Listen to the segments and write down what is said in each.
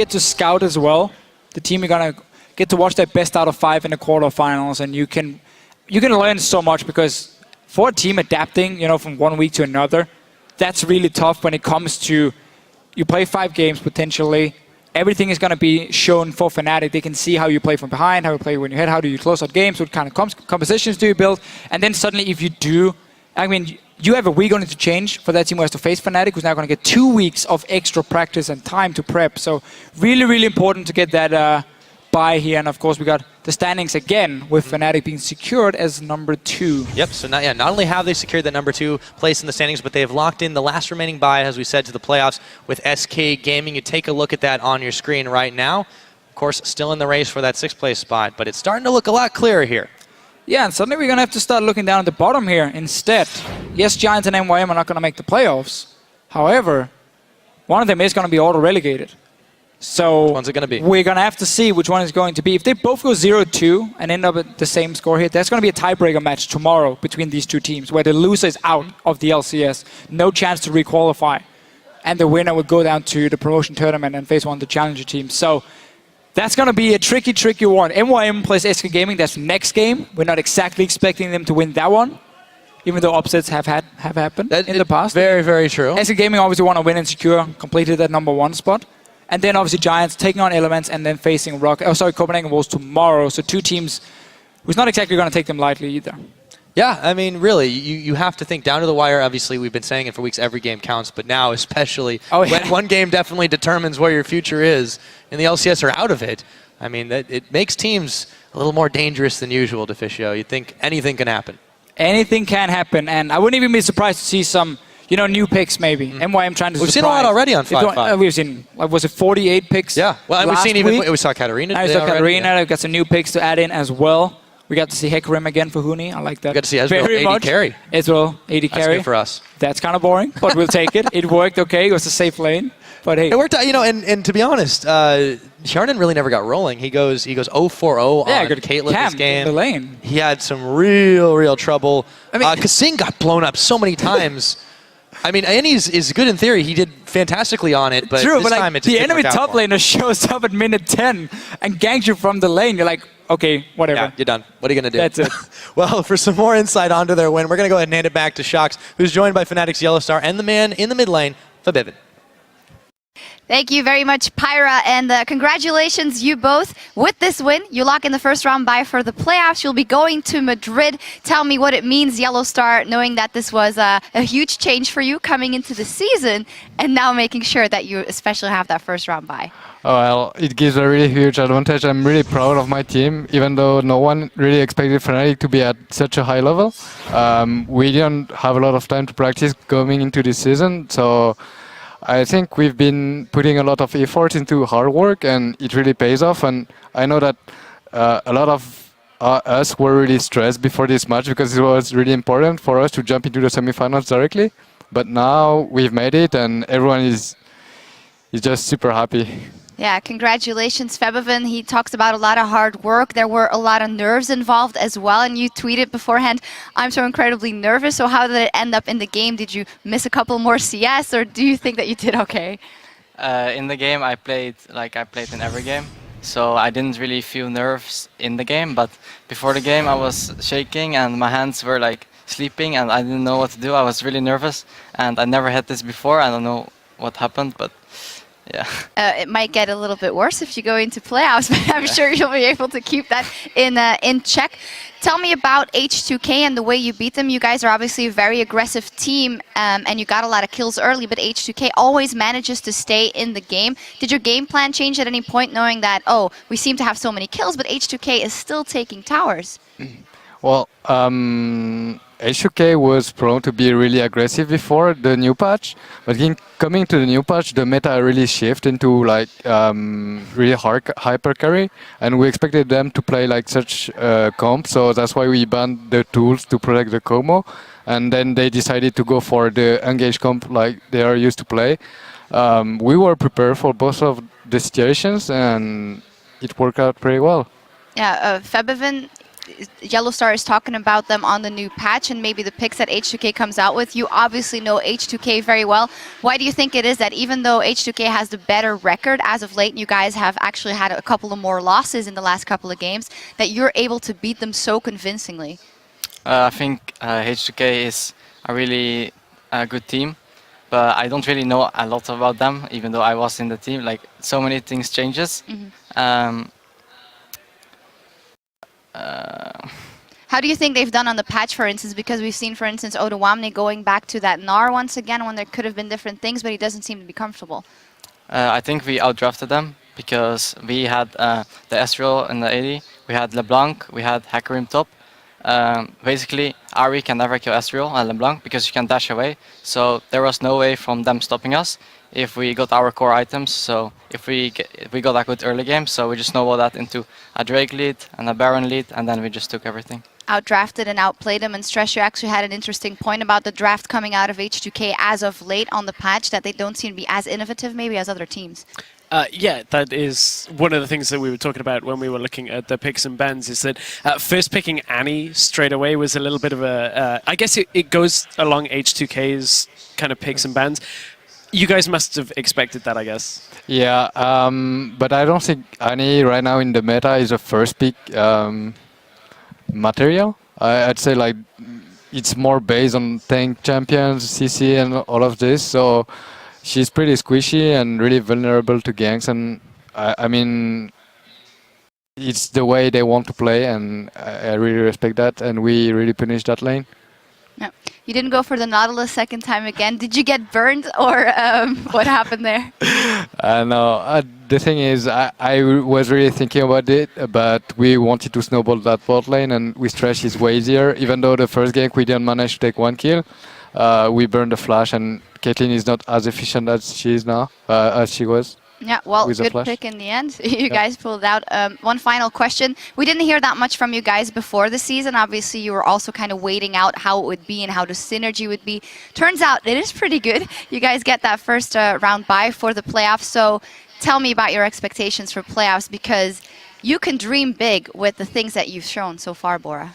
get to scout as well. The team you're gonna get to watch their best out of 5 in the quarterfinals, and you can learn so much because for a team adapting, from one week to another, that's really tough when it comes to you play 5 games potentially. Everything is going to be shown for Fnatic. They can see how you play from behind, how you play when you hit, how do you close out games, what kind of compositions do you build. And then suddenly if you do, you have a week on it to change for that team who has to face Fnatic, who's now going to get 2 weeks of extra practice and time to prep. So really, really important to get that bye here. And of course, we got the standings again with Fnatic being secured as number 2. Yep, so not only have they secured the number 2 place in the standings, but they have locked in the last remaining bye, as we said, to the playoffs with SK Gaming. You take a look at that on your screen right now. Of course, still in the race for that 6th place spot, but it's starting to look a lot clearer here. Yeah, and suddenly we're going to have to start looking down at the bottom here instead. Yes, Giants and NYM are not going to make the playoffs. However, one of them is going to be auto-relegated. So which one's it going to be? We're going to have to see which one is going to be. If they both go 0-2 and end up at the same score here, there's going to be a tiebreaker match tomorrow between these 2 teams where the loser is out of the LCS. No chance to re-qualify. And the winner would go down to the promotion tournament and face one of the challenger teams. So that's going to be a tricky, tricky one. NYM plays SK Gaming. That's next game. We're not exactly expecting them to win that one, even though upsets have happened in the past. Very, very true. SK Gaming obviously want to win and secure completed that number 1 spot. And then obviously Giants taking on Elements and then facing Copenhagen Wolves tomorrow. So 2 teams who's not exactly going to take them lightly either. Yeah, really, you have to think down to the wire. Obviously, we've been saying it for weeks, every game counts, but now especially when one game definitely determines where your future is, and the LCS are out of it. It makes teams a little more dangerous than usual, Deficio. You'd think anything can happen. Anything can happen, and I wouldn't even be surprised to see some new picks maybe. NYM trying to We've seen a lot already on 5-5. We've seen, was it 48 picks? Yeah, well, we've seen we saw Katarina. We saw Katarina. Yeah. We've got some new picks to add in as well. We got to see Hecarim again for Huni. I like that. We got to see Ezreal AD carry. Ezreal AD carry. That's good for us. That's kind of boring, but we'll take it. It worked okay. It was a safe lane. But hey. It worked out, and to be honest, Sharnan really never got rolling. He goes 0-4-0 on Caitlyn this game. In the lane. He had some real trouble. Kasing got blown up so many times. Annie's is good in theory. He did fantastically on it, but this time it just the enemy top laner shows up at minute 10 and ganks you from the lane. You're like, okay, whatever. Yeah, you're done. What are you going to do? That's it. Well, for some more insight onto their win, we're going to go ahead and hand it back to Shox, who's joined by Fnatic's Yellowstar and the man in the mid lane, Fabivin. Thank you very much, Pyra, and congratulations, you both. With this win, you lock in the first round bye for the playoffs. You'll be going to Madrid. Tell me what it means, Yellowstar, knowing that this was a huge change for you coming into the season, and now making sure that you especially have that first round bye. Oh, well, it gives a really huge advantage. I'm really proud of my team, even though no one really expected Fnatic to be at such a high level. We didn't have a lot of time to practice going into this season, so I think we've been putting a lot of effort into hard work, and it really pays off. And I know that a lot of us were really stressed before this match because it was really important for us to jump into the semifinals directly. But now we've made it, and everyone is just super happy. Yeah, congratulations, Fabivin. He talks about a lot of hard work. There were a lot of nerves involved as well, and you tweeted beforehand, I'm so incredibly nervous. So how did it end up in the game? Did you miss a couple more CS, or do you think that you did okay? In the game, I played in every game, so I didn't really feel nerves in the game, but before the game I was shaking and my hands were like sleeping and I didn't know what to do. I was really nervous, and I never had this before. I don't know what happened, but yeah. It might get a little bit worse if you go into playoffs, but I'm sure you'll be able to keep that in check. Tell me about H2K and the way you beat them. You guys are obviously a very aggressive team, and you got a lot of kills early, but H2K always manages to stay in the game. Did your game plan change at any point, knowing that, oh, we seem to have so many kills, but H2K is still taking towers? Well, H2K was prone to be really aggressive before the new patch, but coming to the new patch, the meta really shifted into like really hard hyper carry, and we expected them to play like such comp, so that's why we banned the tools to protect the Como, and then they decided to go for the engaged comp like they are used to play. We were prepared for both of the situations, and it worked out pretty well. Yeah, Fabivin, Yellowstar is talking about them on the new patch and maybe the picks that H2K comes out with. You obviously know H2K very well. Why do you think it is that even though H2K has the better record as of late, you guys have actually had a couple of more losses in the last couple of games, that you're able to beat them so convincingly? I think H2K is a really good team, but I don't really know a lot about them, even though I was in the team. Like, so many things changes. How do you think they've done on the patch, for instance? Because we've seen, for instance, Odoamne going back to that Gnar once again when there could have been different things, but he doesn't seem to be comfortable. I think we outdrafted them because we had the Ezreal in the AD, we had LeBlanc, we had Hakarim top. Basically, Ahri can never kill Ezreal and LeBlanc because you can dash away. So there was no way from them stopping us if we got our core items. So if we got a good early game, so we just snowballed that into a Drake lead and a Baron lead, and then we just took everything. Outdrafted and outplayed them. And Stress, you actually had an interesting point about the draft coming out of H2K as of late on the patch, that they don't seem to be as innovative maybe as other teams. Yeah, that is one of the things that we were talking about when we were looking at the picks and bans, is that first picking Annie straight away was a little bit of a... I guess it goes along H2K's kind of picks and bans. You guys must have expected that, I guess. Yeah, but I don't think Annie right now in the meta is a first pick material. I'd say like it's more based on tank champions, CC and all of this. So she's pretty squishy and really vulnerable to ganks, and I mean, it's the way they want to play, and I really respect that, and we really punish that lane. No. You didn't go for the Nautilus second time again. Did you get burned, or what happened there? No, the thing is, I was really thinking about it, but we wanted to snowball that bot lane, and with Thresh is way easier. Even though the first gank we didn't manage to take one kill, we burned the flash, and Caitlyn is not as efficient as she is now, as she was. Yeah, well, good pick in the end. You guys pulled out. One final question. We didn't hear that much from you guys before the season. Obviously, you were also kind of waiting out how it would be and how the synergy would be. Turns out it is pretty good. You guys get that first round bye for the playoffs. So tell me about your expectations for playoffs, because you can dream big with the things that you've shown so far, Bora.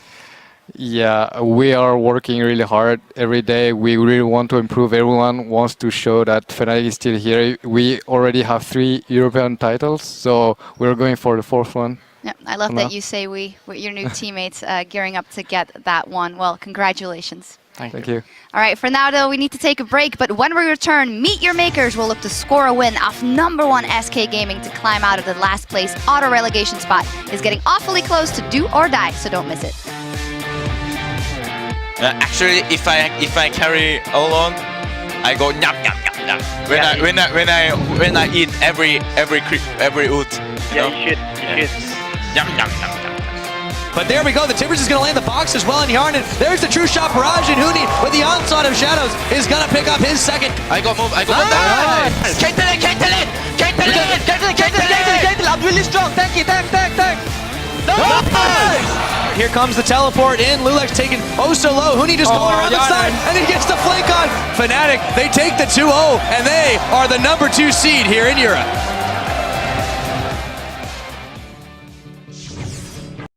Yeah, we are working really hard every day. We really want to improve. Everyone wants to show that Fnatic is still here. We already have 3 European titles, so we're going for the 4th one. Yeah, I love that you say we, with your new teammates gearing up to get that one. Well, congratulations. Thank you. All right, for now, though, we need to take a break. But when we return, Meet Your Makers will look to score a win off #1 SK Gaming to climb out of the last place auto-relegation spot. It's getting awfully close to do or die, so don't miss it. Actually, if I carry alone, I go nyam nyam nyam nyam. When I eat every oot. Yeah, you should. Nyam nyam nyam nyam. But there we go, the Timbers is going to land the box as well in Yarn, and there's the true shot barrage, and Huni with the onslaught of Shadows is going to pick up his second. I go move. Caitlyn! I'm really strong, thank you. Here comes the teleport in. Lulex taken oh so low. Huni just going around the side, and he gets the flank on Fnatic. They take the 2-0, and they are the #2 seed here in Europe.